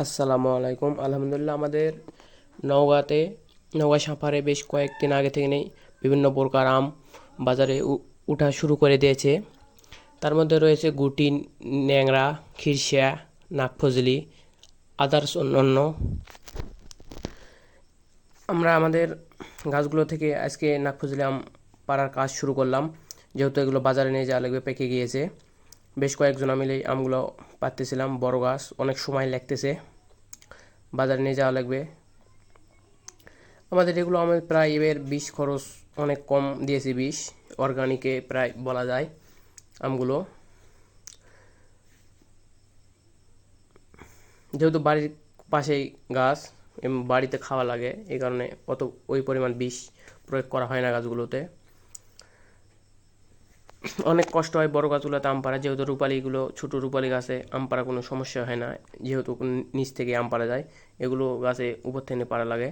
আসসালামু আলাইকুম। আলহামদুলিল্লাহ, আমাদের নওগাঁতে নওগাঁ সাফারে বেশ কয়েকদিন আগে থেকে নেই বিভিন্ন প্রকার আম বাজারে উঠা শুরু করে দিয়েছে। তার মধ্যে রয়েছে গুটি, ন্যাংরা, খিরসা, নাকফজলি, আদার্স অন্যান্য। আমরা আমাদের গাছগুলো থেকে আজকে নাকফজলি আম পাড়ার কাজ শুরু করলাম, যেহেতু এগুলো বাজারে নিয়ে যাওয়া লাগবে, পেকে গিয়েছে। বেশ কয়েকজন মিলে আমগুলো পাড়তেছিলাম। বড় গাছ, অনেক সময় লাগতেছে, বাজারে নিয়ে যাওয়া লাগবে। আমাদের এগুলো আমাদের প্রায় এবার বিষ খরচ অনেক কম দিয়েছি, বিষ অর্গানিকে প্রায় বলা যায় আমগুলো, যেহেতু বাড়ির পাশেই গাছ বাড়িতে খাওয়া লাগে, এই কারণে অত ওই পরিমাণ বিষ প্রয়োগ করা হয় না গাছগুলোতে। অনেক কষ্ট হয় বড় গাছগুলোতে আম পাড়া, যেহেতু রূপালিগুলো ছোটো রূপালি গাছে আম পাড়া কোনো সমস্যা হয় না, যেহেতু নিচ থেকে আম পাড়া যায়। এগুলো গাছে উপর থেকে পাড়া লাগে।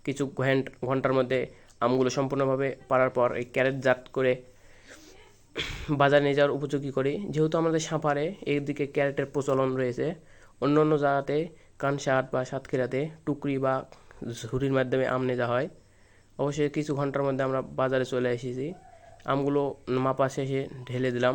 কিছু ঘন্টার মধ্যে আমগুলো সম্পূর্ণভাবে পাড়ার পর এই ক্যারেটজাত করে বাজারে নিয়ে যাওয়ার উপযোগী করি। যেহেতু আমাদের সাভারে এইদিকে ক্যারেটের প্রচলন রয়েছে, অন্য অন্য জায়গাতে কানসাট বা সাতক্ষীরাতে টুকরি বা ঝুড়ির মাধ্যমে আম নিয়ে যাওয়া হয়। অবশ্যই কিছু ঘন্টার মধ্যে আমরা বাজারে চলে এসেছি। আমগুলো মাপা শেষে ঢেলে দিলাম।